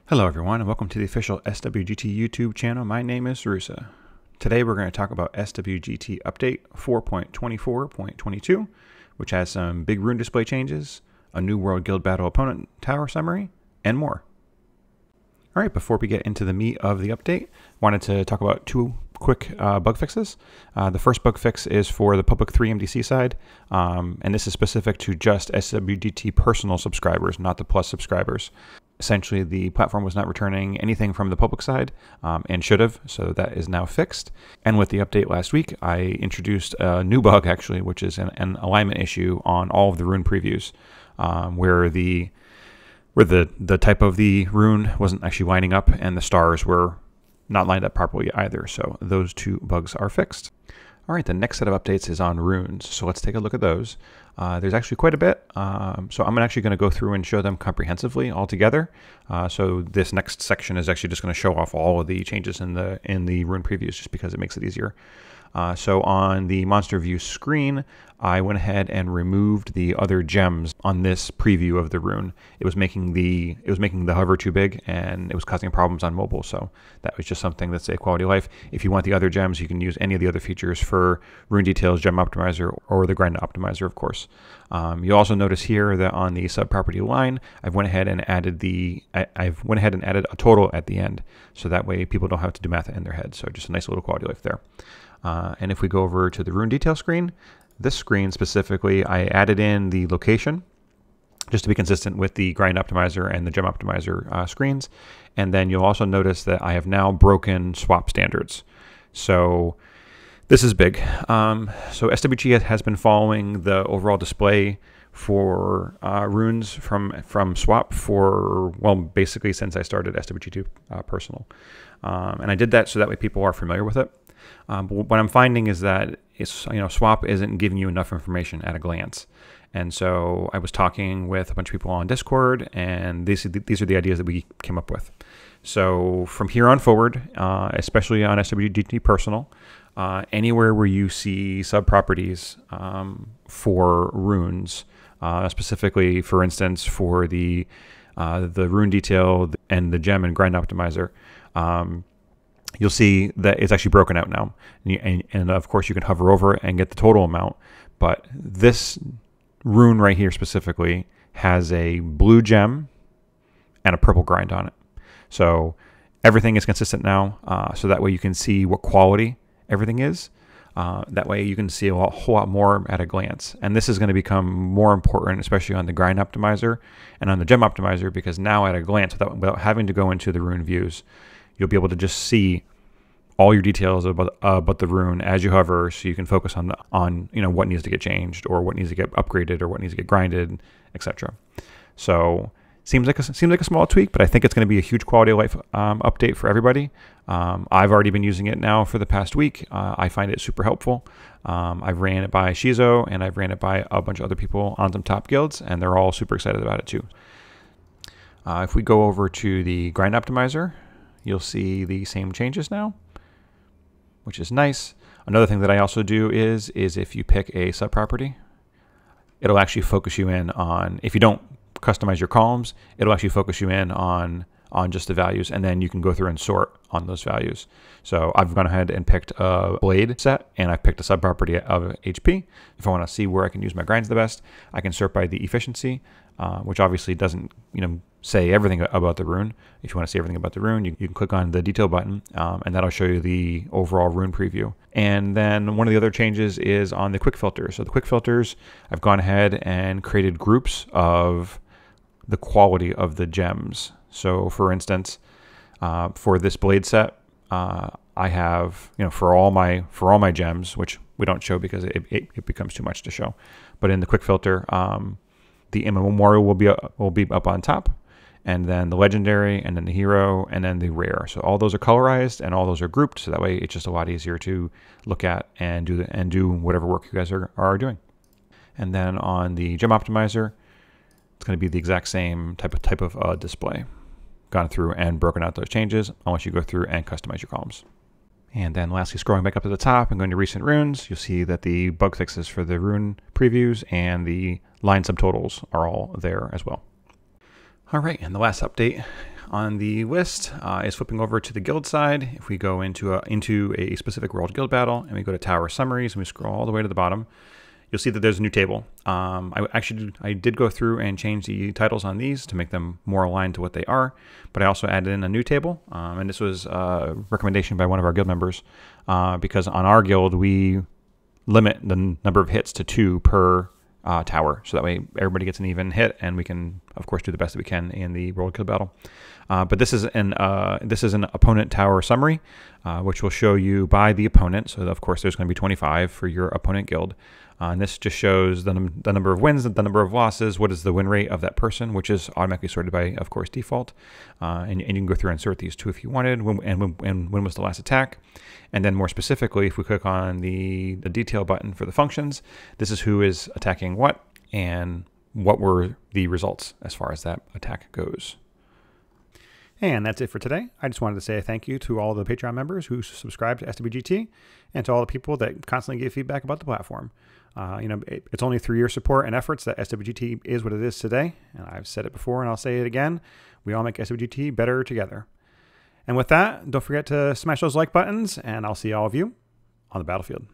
Hello everyone and welcome to the official SWGT YouTube channel. My name is Rune. Today we're going to talk about SWGT Update 4.24.22, which has some big rune display changes, a new World Guild Battle Opponent Tower summary, and more. Alright, before we get into the meat of the update, I wanted to talk about two quick bug fixes. The first bug fix is for the public 3 MDC side, and this is specific to just SWGT personal subscribers, not the Plus subscribers. Essentially, the platform was not returning anything from the public side and should have, so that is now fixed. And with the update last week, I introduced a new bug, actually, which is an alignment issue on all of the rune previews, where the type of the rune wasn't actually lining up and the stars were not lined up properly either. So those two bugs are fixed. All right, the next set of updates is on runes. So let's take a look at those. There's actually quite a bit. So I'm actually going to go through and show them comprehensively all together. So this next section is actually just going to show off all of the changes in the rune previews just because it makes it easier. So on the monster view screen, I went ahead and removed the other gems on this preview of the rune. It was making the hover too big and it was causing problems on mobile. So that was just something that's a quality of life. If you want the other gems, you can use any of the other features for Rune Details, Gem Optimizer, or the Grind Optimizer, of course. You'll also notice here that on the sub property line, I've went ahead and added a total at the end, so that way people don't have to do math in their head. So just a nice little quality of life there. And if we go over to the Rune Detail screen, this screen specifically, I added in the location just to be consistent with the Grind Optimizer and the Gem Optimizer screens. And then you'll also notice that I have now broken swap standards. So this is big. So SWGT has been following the overall display for runes from swap for, well, basically since I started SWGT Personal. And I did that so that way people are familiar with it. But what I'm finding is that swap isn't giving you enough information at a glance. And so I was talking with a bunch of people on Discord, and these are the ideas that we came up with. So from here on forward, especially on SWGT Personal, anywhere where you see sub-properties for runes, specifically, for instance, for the Rune Detail and the Gem and Grind Optimizer, you'll see that it's actually broken out now. And of course, you can hover over it and get the total amount. But this rune right here specifically has a blue gem and a purple grind on it. So everything is consistent now. So that way you can see what quality everything is. That way you can see a whole lot more at a glance. And this is going to become more important, especially on the Grind Optimizer and on the Gem Optimizer, because now at a glance, without having to go into the rune views, you'll be able to just see all your details about the rune as you hover, so you can focus on what needs to get changed, or what needs to get upgraded, or what needs to get grinded, etc. So seems like a small tweak, but I think it's going to be a huge quality of life update for everybody. I've already been using it now for the past week. I find it super helpful. I've ran it by Shizo, and I've ran it by a bunch of other people on some top guilds, and they're all super excited about it too. If we go over to the Grind Optimizer, you'll see the same changes now, which is nice. Another thing that I also do is if you pick a sub-property, it'll actually focus you in on, if you don't customize your columns, it'll actually focus you in on just the values, and then you can go through and sort on those values. So I've gone ahead and picked a blade set, and I've picked a sub-property of HP. If I want to see where I can use my grinds the best, I can sort by the efficiency, which obviously doesn't say everything about the rune. If you want to see everything about the rune, you can click on the detail button, and that'll show you the overall rune preview. And then one of the other changes is on the quick filters. So the quick filters, I've gone ahead and created groups of the quality of the gems. So for instance, for this blade set, I have, for all my gems, which we don't show because it becomes too much to show. But in the quick filter, the immemorial will be up on top, and then the legendary, and then the hero, and then the rare. So all those are colorized and all those are grouped, so that way it's just a lot easier to look at and do whatever work you guys are doing. And then on the Gem Optimizer, it's going to be the exact same type of display. Gone through and broken out those changes unless you go through and customize your columns. And then lastly, scrolling back up to the top and going to recent runes, you'll see that the bug fixes for the rune previews and the line subtotals are all there as well. All right, and the last update on the list is flipping over to the guild side. If we go into a specific world guild battle and we go to tower summaries and we scroll all the way to the bottom, you'll see that there's a new table. I did go through and change the titles on these to make them more aligned to what they are, but I also added in a new table, and this was a recommendation by one of our guild members, because on our guild we limit the number of hits to 2 per tower, so that way everybody gets an even hit, and we can, of course, do the best that we can in the world guild battle. But this is an opponent tower summary, which will show you by the opponent. So of course, there's going to be 25 for your opponent guild, and this just shows the number of wins, the number of losses, what is the win rate of that person, which is automatically sorted by, of course, default. And you can go through and sort these too if you wanted. When was the last attack? And then more specifically, if we click on the detail button for the functions, this is who is attacking what and what were the results as far as that attack goes. And that's it for today. I just wanted to say a thank you to all the Patreon members who subscribe to SWGT, and to all the people that constantly give feedback about the platform. It's only through your support and efforts that SWGT is what it is today. And I've said it before and I'll say it again. We all make SWGT better together. And with that, don't forget to smash those like buttons, and I'll see all of you on the battlefield.